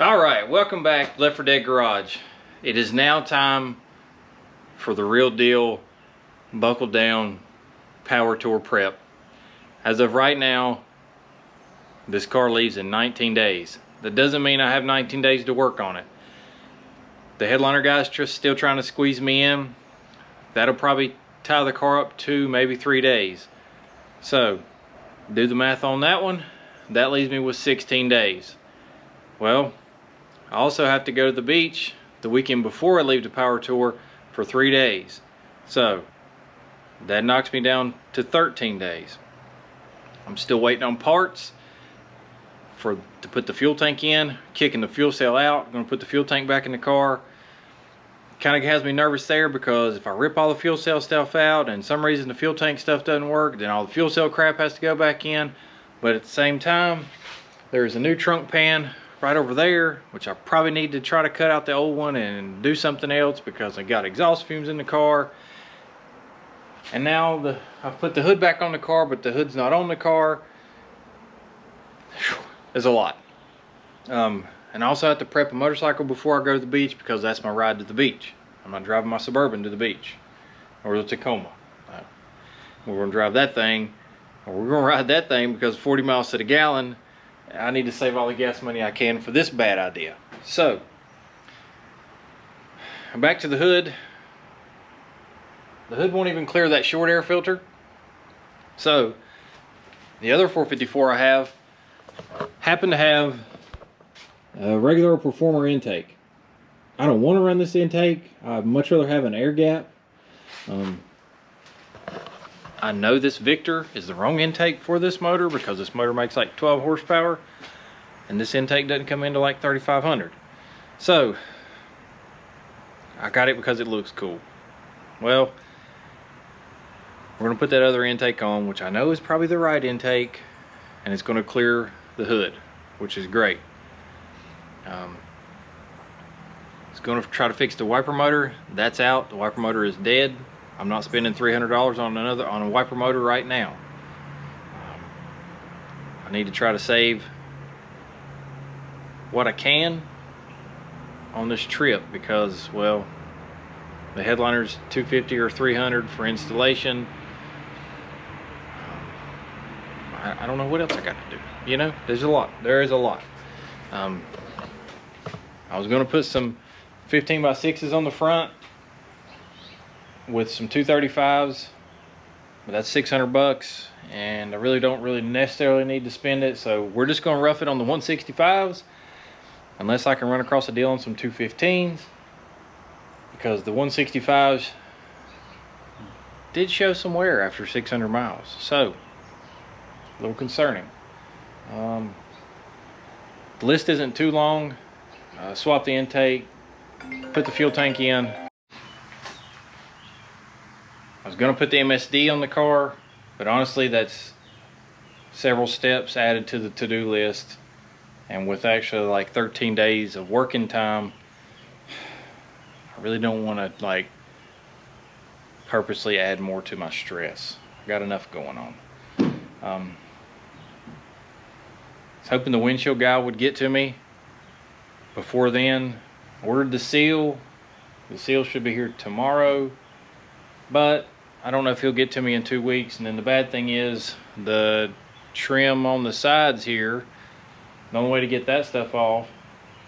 Alright, welcome back, Left 4 Dead Garage. It is now time for the real deal, buckle down, PowerTour prep. As of right now, this car leaves in 19 days. That doesn't mean I have 19 days to work on it. The headliner guy's just still trying to squeeze me in. That'll probably tie the car up 2, maybe 3 days. So, do the math on that one. That leaves me with 16 days. Well, I also have to go to the beach the weekend before I leave the PowerTour for 3 days. So that knocks me down to 13 days. I'm still waiting on parts to put the fuel tank in, kicking the fuel cell out. I'm going to put the fuel tank back in the car. Kind of has me nervous there because if I rip all the fuel cell stuff out and some reason the fuel tank stuff doesn't work, then all the fuel cell crap has to go back in. But at the same time, there's a new trunk pan right over there, which I probably need to try to cut out the old one and do something else because I got exhaust fumes in the car. And now I've put the hood back on the car, but the hood's not on the car. There's a lot. And I also have to prep a motorcycle before I go to the beach because that's my ride to the beach. I'm not driving my Suburban to the beach or the Tacoma. We're gonna drive that thing, or we're gonna ride that thing because 40 miles to the gallon. I need to save all the gas money I can for this bad idea. So, back to the hood. The hood won't even clear that short air filter. So, the other 454 I happen to have a regular Performer intake. I don't want to run this intake. I'd much rather have an air gap. I know this Victor is the wrong intake for this motor because this motor makes like 12 horsepower and this intake doesn't come into like 3,500. So I got it because it looks cool. Well, we're gonna put that other intake on, which I know is probably the right intake, and it's gonna clear the hood, which is great. It's gonna try to fix the wiper motor. That's out. The wiper motor is dead. I'm not spending $300 on a wiper motor right now. I need to try to save what I can on this trip because, well, the headliner's $250 or $300 for installation. I don't know what else I got to do. You know, there's a lot. There is a lot. I was going to put some 15x6s on the front with some 235s, but that's $600 and I really don't necessarily need to spend it, so we're just going to rough it on the 165s unless I can run across a deal on some 215s, because the 165s did show some wear after 600 miles, so a little concerning. The list isn't too long. Swap the intake, put the fuel tank in. I was going to put the MSD on the car, but honestly that's several steps added to the to-do list, and with actually like 13 days of working time, I really don't want to like purposely add more to my stress. I got enough going on. I was hoping the windshield guy would get to me before then. Ordered the seal. The seal should be here tomorrow, but I don't know if he'll get to me in 2 weeks. And then the bad thing is the trim on the sides here, the only way to get that stuff off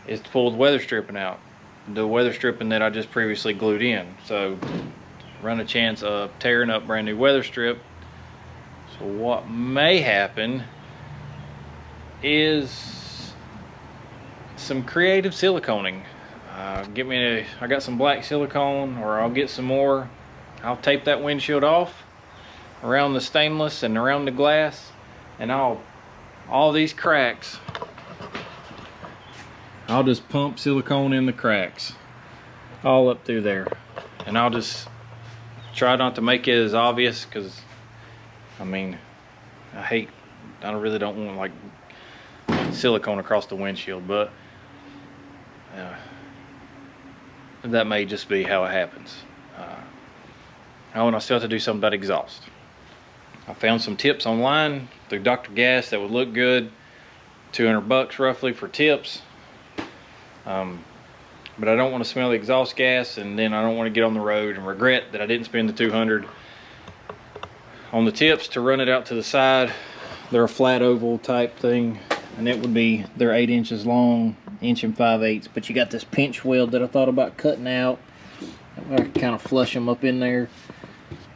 is to pull the weather stripping out, the weather stripping that I just previously glued in. So run a chance of tearing up brand new weather strip. So what may happen is some creative siliconing. I got some black silicone, or I'll get some more. I'll tape that windshield off around the stainless and around the glass, and all these cracks, I'll just pump silicone in the cracks all up through there, and I'll just try not to make it as obvious because I mean I really don't want like silicone across the windshield, but that may just be how it happens. Oh, and I still have to do something about exhaust. I found some tips online through Dr. Gas that would look good. $200 roughly for tips. But I don't want to smell the exhaust gas, and then I don't want to get on the road and regret that I didn't spend the $200 on the tips to run it out to the side. They're a flat oval type thing, and it would be, they're 8 inches long, 1 5/8. But you got this pinch weld that I thought about cutting out. I can kind of flush them up in there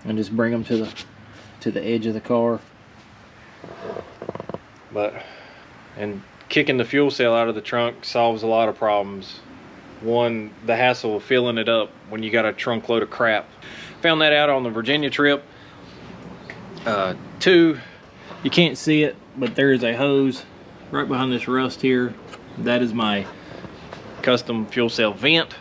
and just bring them to the edge of the car. And kicking the fuel cell out of the trunk solves a lot of problems. One, the hassle of filling it up when you got a trunk load of crap. Found that out on the Virginia trip. 2, you can't see it, but there is a hose right behind this rust here. That is my custom fuel cell vent.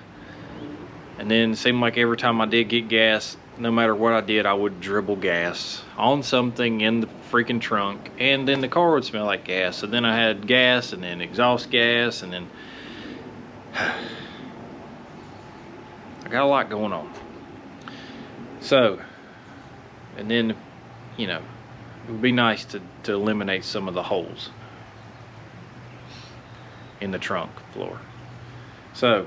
And then it seemed like every time I did get gas, no matter what I did, I would dribble gas on something in the freaking trunk, and then the car would smell like gas. So then I had gas, and then exhaust gas, and then I got a lot going on. So, and then, you know, it would be nice to eliminate some of the holes in the trunk floor. So,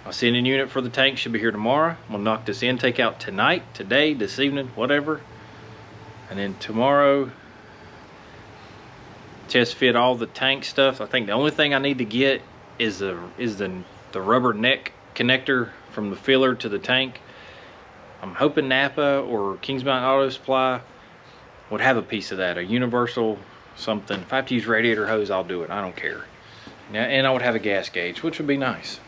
my sending unit for the tank should be here tomorrow. I'm gonna knock this intake out tonight, today, this evening, whatever. And then tomorrow, test fit all the tank stuff. I think the only thing I need to get is the rubber neck connector from the filler to the tank. I'm hoping Napa or Kings Mountain Auto Supply would have a piece of that, a universal something. If I have to use radiator hose, I'll do it. I don't care. And I would have a gas gauge, which would be nice.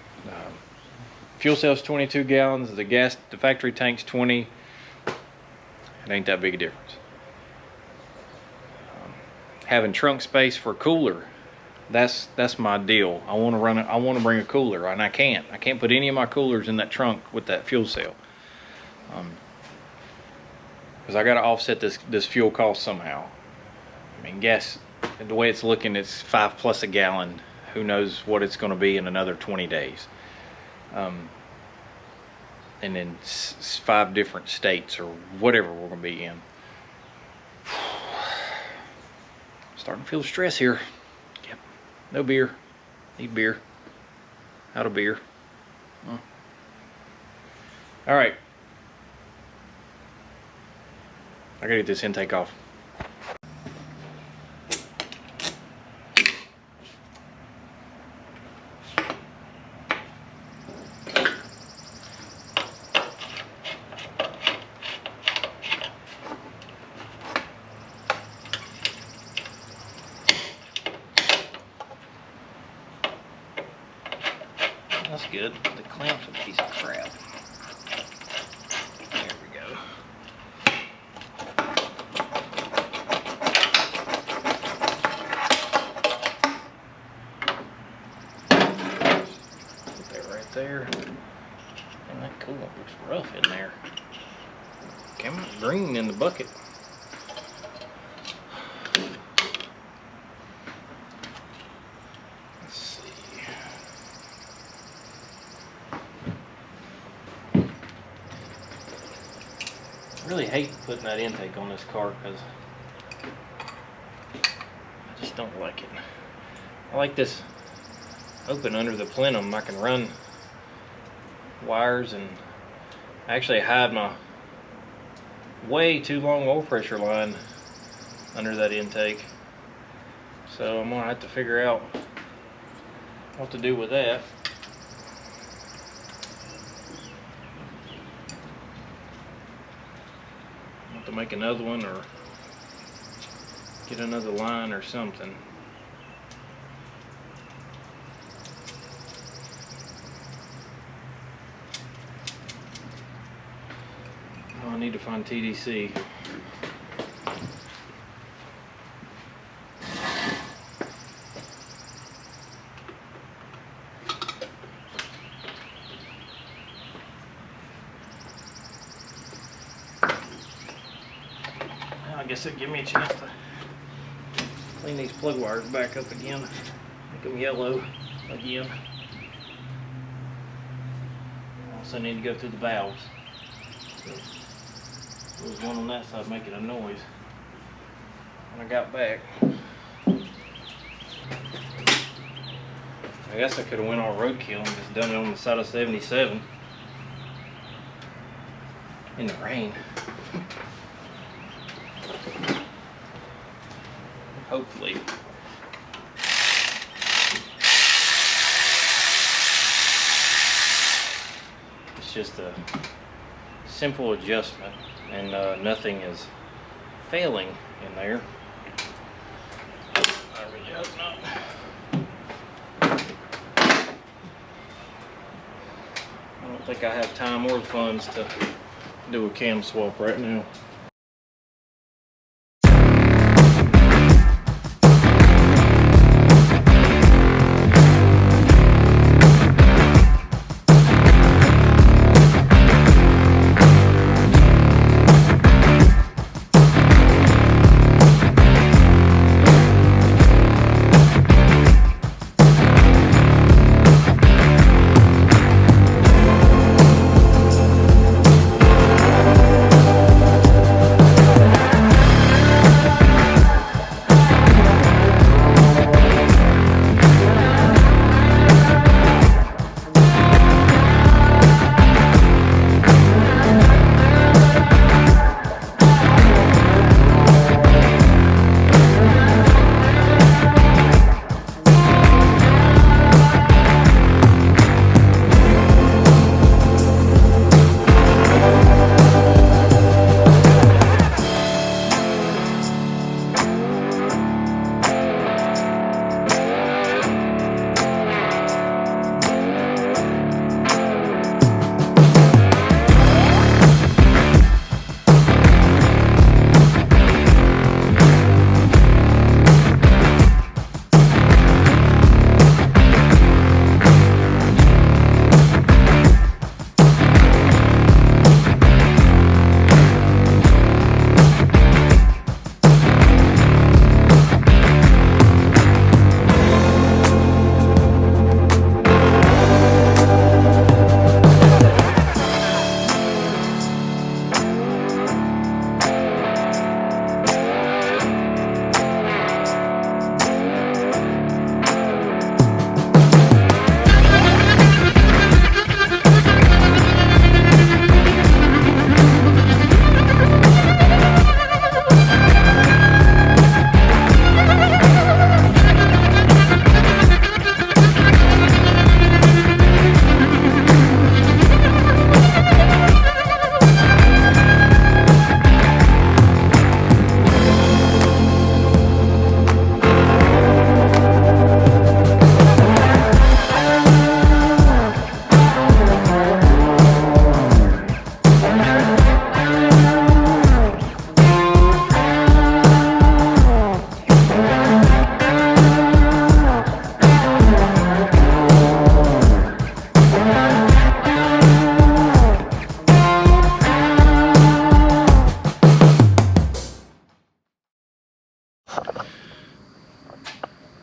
Fuel cell's 22 gallons. The factory tank's 20. It ain't that big a difference. Having trunk space for a cooler, that's my deal. I want to run it. I want to bring a cooler, and I can't put any of my coolers in that trunk with that fuel cell, because I got to offset this fuel cost somehow. I mean, gas, the way it's looking, it's $5+ a gallon. Who knows what it's going to be in another 20 days. And then 5 different states or whatever we're going to be in. Starting to feel the stress here. Yep. No beer. Need beer. Out of beer. All right. I gotta get this intake off. That's good. The clamp's a piece of crap. There we go. Put that right there. And that coolant looks rough in there. Came out green in the bucket. I really hate putting that intake on this car because I just don't like it. I like this open under the plenum. I can run wires and actually hide my way too long oil pressure line under that intake. So I'm gonna have to figure out what to do with that. To make another one or get another line or something. Oh, I need to find TDC. I guess it'll give me a chance to clean these plug wires back up again, make them yellow again. Also need to go through the valves. There was one on that side making a noise when I got back. I guess I could have went on roadkill and just done it on the side of 77 in the rain. Hopefully. It's just a simple adjustment, and nothing is failing in there. I really hope not. I don't think I have time or the funds to do a cam swap right now.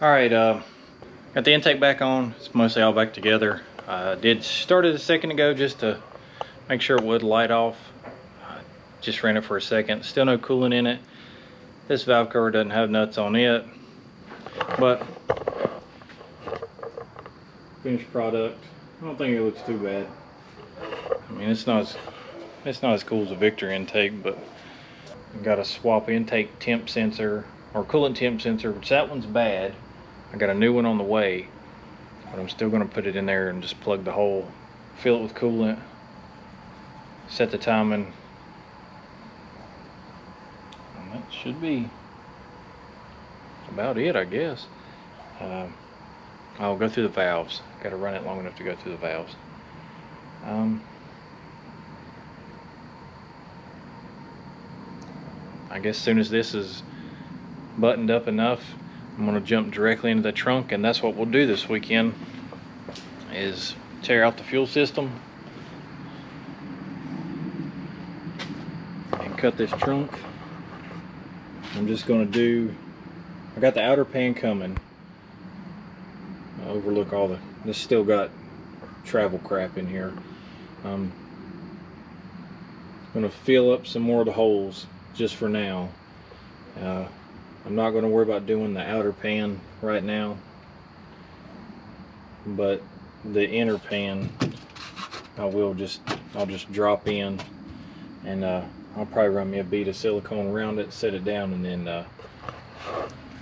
Alright, got the intake back on. It's mostly all back together. Did start it a second ago just to make sure it would light off. Just ran it for a second. Still no coolant in it. This valve cover doesn't have nuts on it. But finished product, I don't think it looks too bad. I mean, it's not as cool as a Victor intake, but I've got a swap intake temp sensor or coolant temp sensor, which that one's bad. I got a new one on the way, but I'm still going to put it in there and just plug the hole, fill it with coolant, set the timing, and that should be about it, I guess. I'll go through the valves. Got to run it long enough to go through the valves. I guess as soon as this is buttoned up enough, I'm going to jump directly into the trunk, and that's what we'll do this weekend, is tear out the fuel system and cut this trunk. I'm just going to do, I got the outer pan coming. I'll overlook all this still got travel crap in here. I'm going to fill up some more of the holes just for now. I'm not going to worry about doing the outer pan right now. but the inner pan I'll just drop in, and I'll probably run me a bead of silicone around it, set it down, and then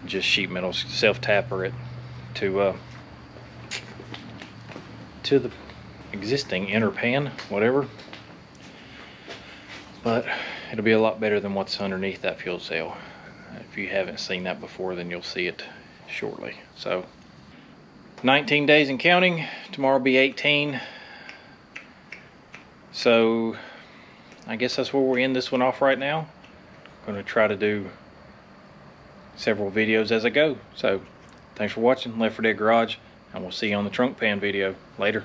just sheet metal self-tapper it to the existing inner pan, whatever. But it'll be a lot better than what's underneath that fuel cell. If you haven't seen that before, then you'll see it shortly. So 19 days and counting. Tomorrow will be 18. So I guess that's where we're end this one off right now. I'm going to try to do several videos as I go. So thanks for watching Left 4 Dead Garage, and we'll see you on the trunk pan video later.